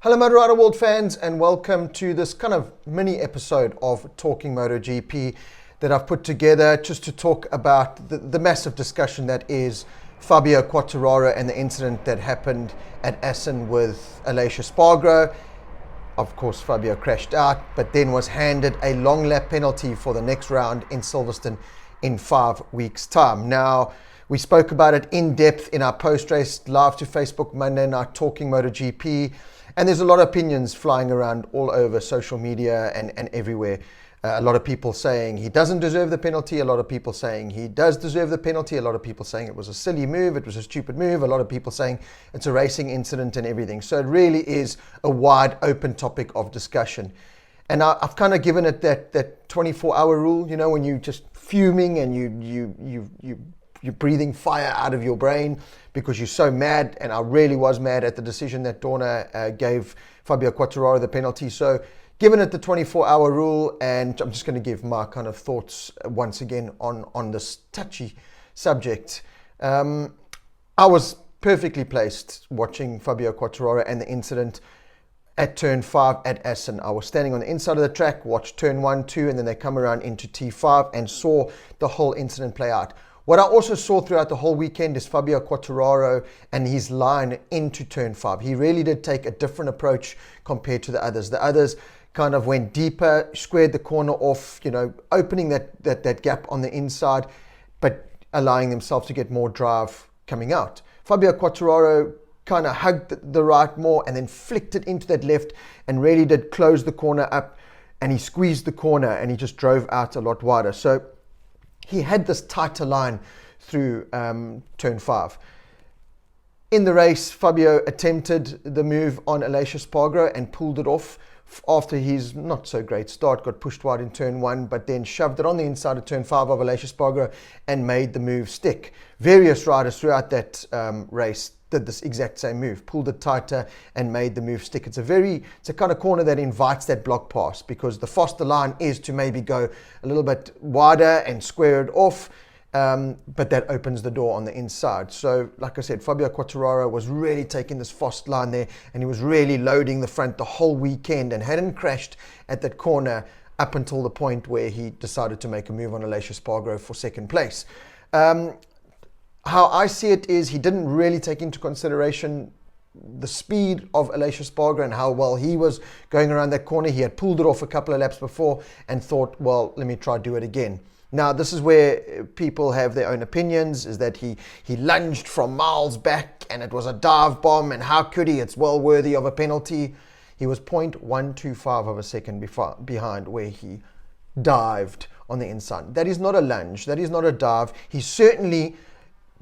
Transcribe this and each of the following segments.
Hello Motorrider World fans, and welcome to this kind of mini episode of Talking MotoGP that I've put together just to talk about the massive discussion that is Fabio Quartararo and the incident that happened at Assen with Aleix Espargaró. Of course, Fabio crashed out, but then was handed a long lap penalty for the next round in Silverstone in 5 weeks' time. Now, we spoke about it in depth in our post-race live to Facebook Monday night Talking MotoGP. And there's a lot of opinions flying around all over social media and everywhere. A lot of people saying he doesn't deserve the penalty. A lot of people saying he does deserve the penalty. A lot of people saying it was a silly move. It was a stupid move. A lot of people saying it's a racing incident and everything. So it really is a wide open topic of discussion. And I've kind of given it that 24-hour rule, you know, when you're just fuming and you're breathing fire out of your brain because you're so mad. And I really was mad at the decision that Dorna gave Fabio Quartararo the penalty. So given it the 24-hour rule, and I'm just going to give my kind of thoughts once again on this touchy subject. I was perfectly placed watching Fabio Quartararo and the incident at turn 5 at Assen. I was standing on the inside of the track, watched turn 1, 2, and then they come around into T5 and saw the whole incident play out. What I also saw throughout the whole weekend is Fabio Quartararo and his line into turn 5. He really did take a different approach compared to the others. The others kind of went deeper, squared the corner off, you know, opening that gap on the inside, but allowing themselves to get more drive coming out. Fabio Quartararo kind of hugged the right more and then flicked it into that left and really did close the corner up, and he squeezed the corner and he just drove out a lot wider. So he had this tighter line through turn 5. In the race, Fabio attempted the move on Aleix Espargaró and pulled it off after his not so great start, got pushed wide in turn 1, but then shoved it on the inside of turn 5 of Aleix Espargaró and made the move stick. Various riders throughout that race did this exact same move, pulled it tighter and made the move stick. It's a kind of corner that invites that block pass, because the faster line is to maybe go a little bit wider and square it off, but that opens the door on the inside. So like I said, Fabio Quartararo was really taking this fast line there, and he was really loading the front the whole weekend and hadn't crashed at that corner up until the point where he decided to make a move on Aleix Espargaró for second place. How I see it is he didn't really take into consideration the speed of Aleix Espargaró and how well he was going around that corner. He had pulled it off a couple of laps before and thought, well, let me try do it again. Now, this is where people have their own opinions, is that he lunged from miles back and it was a dive bomb, and how could he? It's well worthy of a penalty. He was 0.125 of a second behind where he dived on the inside. That is not a lunge. That is not a dive. He certainly,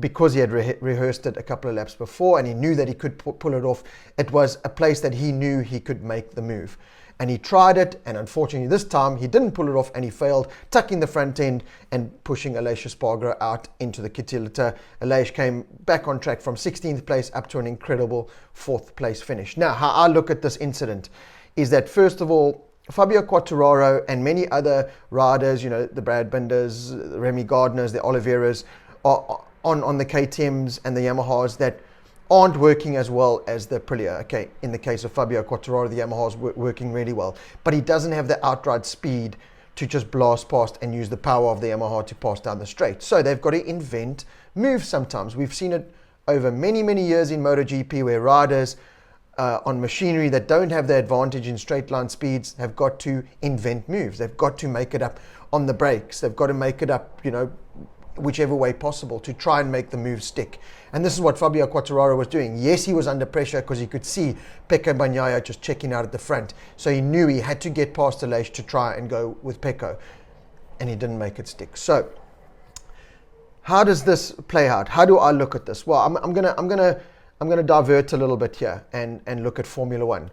because he had rehearsed it a couple of laps before and he knew that he could pull it off, it was a place that he knew he could make the move. And he tried it, and unfortunately this time he didn't pull it off and he failed, tucking the front end and pushing Aleix Espargaró out into the Kittilata. Aleix came back on track from 16th place up to an incredible 4th place finish. Now, how I look at this incident is that, first of all, Fabio Quartararo and many other riders, you know, the Brad Binders, the Remy Gardners, the Oliveras, are on the KTMs and the Yamahas that aren't working as well as the Aprilia. Okay, in the case of Fabio Quartararo, the Yamaha's working really well, but he doesn't have the outright speed to just blast past and use the power of the Yamaha to pass down the straight. So they've got to invent moves sometimes. We've seen it over many, many years in MotoGP where riders on machinery that don't have the advantage in straight line speeds have got to invent moves. They've got to make it up on the brakes. They've got to make it up, you know, whichever way possible to try and make the move stick. And this is what Fabio Quartararo was doing. Yes, he was under pressure because he could see Pecco Bagnaia just checking out at the front. So he knew he had to get past Aleix to try and go with Pecco, and he didn't make it stick. So how does this play out? How do I look at this? Well, I'm gonna divert a little bit here and look at Formula One.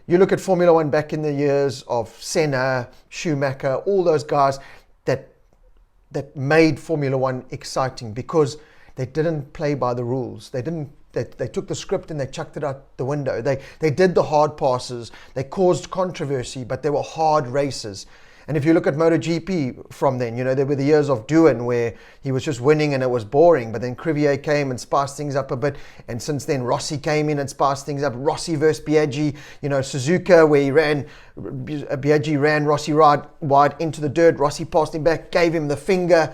You look at Formula One back in the years of Senna, Schumacher, all those guys that made Formula One exciting because they didn't play by the rules. They took the script and they chucked it out the window. They did the hard passes. They caused controversy, but they were hard races. And if you look at MotoGP from then, there were the years of Doohan where he was just winning and it was boring, but then Crivier came and spiced things up a bit. And since then, Rossi came in and spiced things up. Rossi versus Biaggi, Suzuka, where Biaggi ran Rossi wide into the dirt. Rossi passed him back, gave him the finger.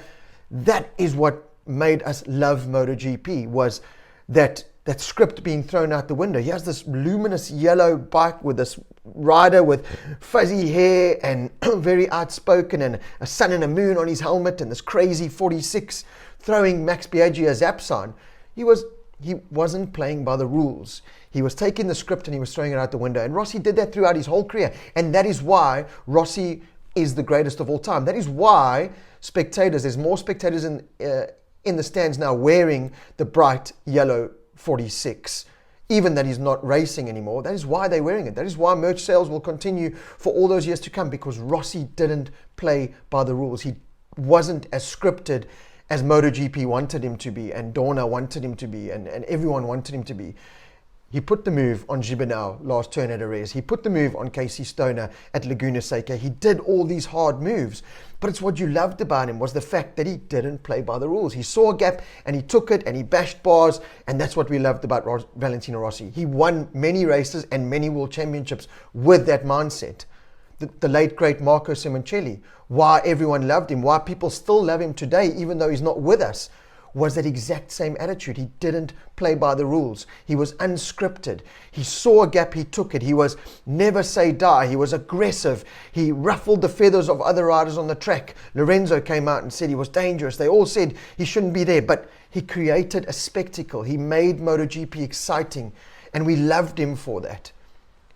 That is what made us love MotoGP, was that script being thrown out the window. He has this luminous yellow bike with this rider with fuzzy hair and very outspoken, and a sun and a moon on his helmet, and this crazy 46 throwing Max Biaggi a zap sign. He wasn't playing by the rules. He was taking the script and he was throwing it out the window. And Rossi did that throughout his whole career. And that is why Rossi is the greatest of all time. That is why there's more spectators in the stands now wearing the bright yellow 46, even that he's not racing anymore. That is why they're wearing it. That is why merch sales will continue for all those years to come, because Rossi didn't play by the rules. He wasn't as scripted as MotoGP wanted him to be, and Dorna wanted him to be, and everyone wanted him to be. He put the move on Gibernau last turn at Jerez. He put the move on Casey Stoner at Laguna Seca. He did all these hard moves. But it's what you loved about him was the fact that he didn't play by the rules. He saw a gap and he took it and he bashed bars. And that's what we loved about Valentino Rossi. He won many races and many world championships with that mindset. The late, great Marco Simoncelli, why everyone loved him, why people still love him today, even though he's not with us, was that exact same attitude. He didn't play by the rules. He was unscripted. He saw a gap, he took it. He was never say die. He was aggressive. He ruffled the feathers of other riders on the track. Lorenzo came out and said he was dangerous. They all said he shouldn't be there, but he created a spectacle. He made MotoGP exciting, and we loved him for that,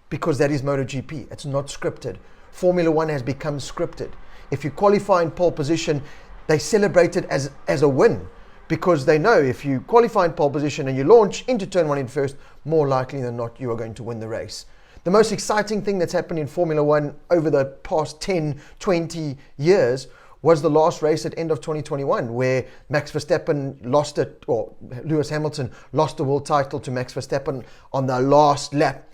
because that is MotoGP. It's not scripted. Formula One has become scripted. If you qualify in pole position, they celebrate it as a win, because they know if you qualify in pole position and you launch into turn one in first, more likely than not, you are going to win the race. The most exciting thing that's happened in Formula One over the past 10, 20 years was the last race at end of 2021, where Max Verstappen lost it, or Lewis Hamilton lost the world title to Max Verstappen on the last lap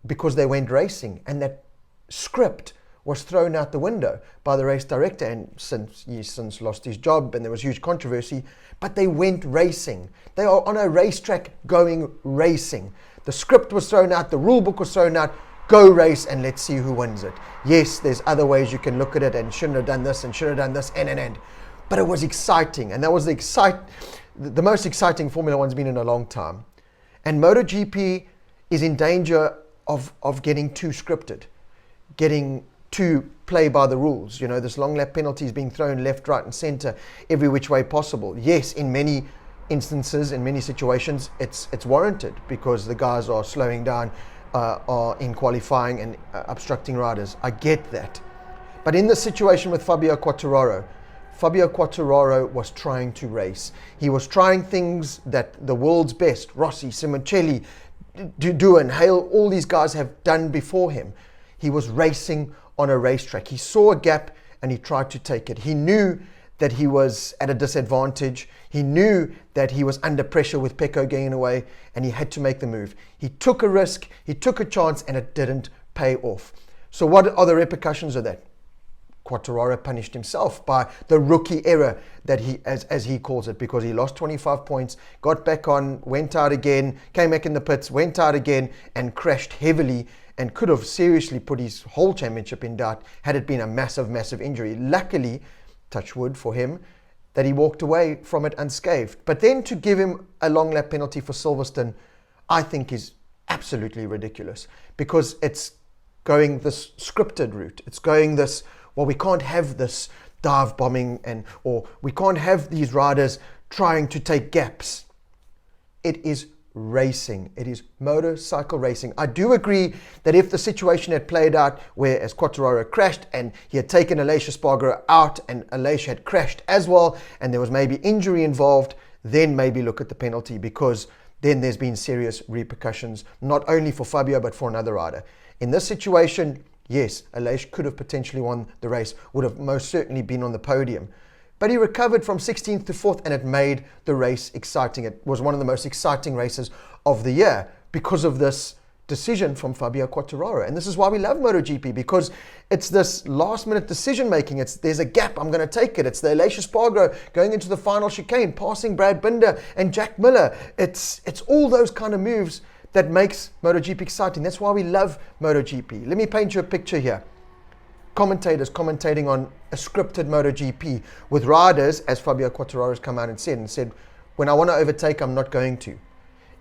because they went racing. And that script was thrown out the window by the race director, and he's since lost his job and there was huge controversy, but they went racing. They are on a racetrack going racing. The script was thrown out, the rule book was thrown out, go race and let's see who wins it. Yes, there's other ways you can look at it, and shouldn't have done this and should have done this and. But it was exciting, and that was the most exciting Formula One's been in a long time. And MotoGP is in danger of getting too scripted, getting to play by the rules. This long lap penalty is being thrown left, right and center, every which way possible. Yes, in many instances, in many situations, it's warranted, because the guys are slowing down, are in qualifying and obstructing riders. I get that. But in the situation with Fabio Quartararo was trying to race. He was trying things that the world's best, Rossi, Simoncelli, Doohan, Hale, all these guys have done before him. He was racing on a racetrack. He saw a gap and he tried to take it. He knew that he was at a disadvantage. He knew that he was under pressure with Pecco getting away, and he had to make the move. He took a risk, he took a chance, and it didn't pay off. So what are the repercussions of that? Quartararo punished himself by the rookie error that he, as he calls it, because he lost 25 points, got back on, went out again, came back in the pits, went out again, and crashed heavily, and could have seriously put his whole championship in doubt had it been a massive, massive injury. Luckily, touch wood for him, that he walked away from it unscathed. But then to give him a long lap penalty for Silverstone, I think is absolutely ridiculous, because it's going this scripted route. It's going this, well, we can't have this dive bombing, or we can't have these riders trying to take gaps. It is racing. It is motorcycle racing. I do agree that if the situation had played out where, as Quartararo crashed and he had taken Aleix Espargaró out and Aleix had crashed as well, and there was maybe injury involved, then maybe look at the penalty, because then there's been serious repercussions, not only for Fabio but for another rider. In this situation, yes, Aleix could have potentially won the race, would have most certainly been on the podium. But he recovered from 16th to 4th, and it made the race exciting. It was one of the most exciting races of the year because of this decision from Fabio Quartararo. And this is why we love MotoGP, because it's this last minute decision making. There's a gap, I'm going to take it. It's the Aleix Espargaró going into the final chicane, passing Brad Binder and Jack Miller. It's all those kind of moves that makes MotoGP exciting. That's why we love MotoGP. Let me paint you a picture here. Commentators commentating on a scripted MotoGP with riders, as Fabio Quartararo has come out and said, when I want to overtake, I'm not going to.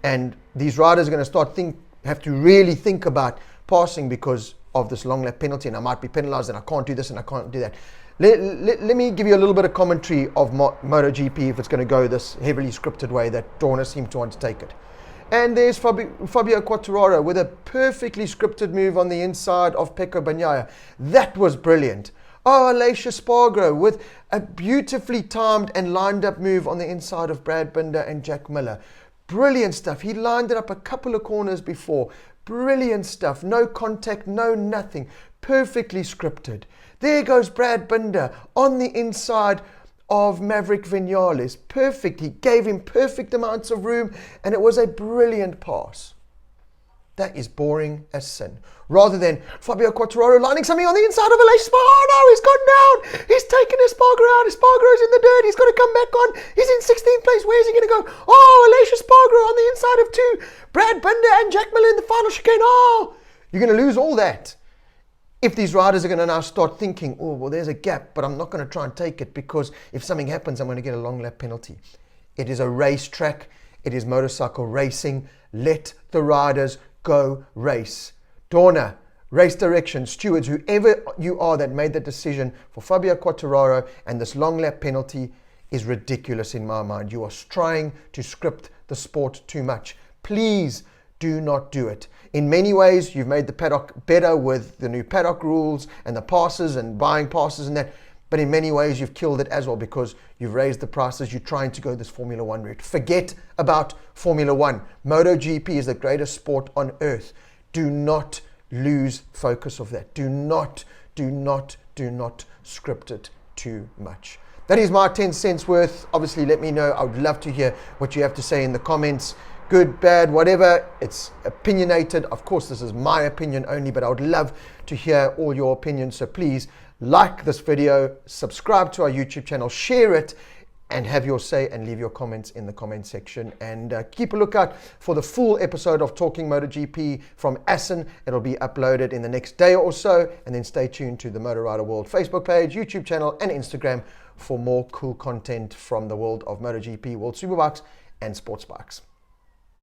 And these riders are going to have to really think about passing because of this long lap penalty, and I might be penalized, and I can't do this and I can't do that. Let me give you a little bit of commentary of MotoGP if it's going to go this heavily scripted way that Dorna seemed to want to take it. And there's Fabio Quartararo with a perfectly scripted move on the inside of Pecco Bagnaia. That was brilliant. Oh, Aleix Espargaró with a beautifully timed and lined up move on the inside of Brad Binder and Jack Miller. Brilliant stuff. He lined it up a couple of corners before. Brilliant stuff. No contact, no nothing. Perfectly scripted. There goes Brad Binder on the inside of Maverick Vinales. Perfect. He gave him perfect amounts of room, and it was a brilliant pass. That is boring as sin. Rather than Fabio Quartararo lining something on the inside of Aleix Espargaró. Oh no, he's gone down. He's taken Espargaró out. Espargaró's in the dirt. He's got to come back on. He's in 16th place. Where's he going to go? Oh, Aleix Espargaró on the inside of 2. Brad Binder and Jack Miller in the final chicane. Oh, you're going to lose all that. If these riders are going to now start thinking, oh, well, there's a gap, but I'm not going to try and take it because if something happens, I'm going to get a long lap penalty. It is a racetrack. It is motorcycle racing. Let the riders go race. Dorna, race direction, stewards, whoever you are that made the decision for Fabio Quartararo and this long lap penalty is ridiculous in my mind. You are trying to script the sport too much. Please do not do it. In many ways, you've made the paddock better with the new paddock rules and the passes and buying passes and that. But in many ways, you've killed it as well because you've raised the prices. You're trying to go this Formula One route. Forget about Formula One. MotoGP is the greatest sport on earth. Do not lose focus of that. Do not script it too much. That is my 10 cents worth. Obviously, let me know. I would love to hear what you have to say in the comments. Good, bad, whatever. It's opinionated. Of course, this is my opinion only, but I would love to hear all your opinions. So please like this video, subscribe to our YouTube channel, share it, and have your say and leave your comments in the comment section. And keep a lookout for the full episode of Talking MotoGP from Assen. It'll be uploaded in the next day or so. And then stay tuned to the Motor Rider World Facebook page, YouTube channel, and Instagram for more cool content from the world of MotoGP, World Superbikes, and sports bikes.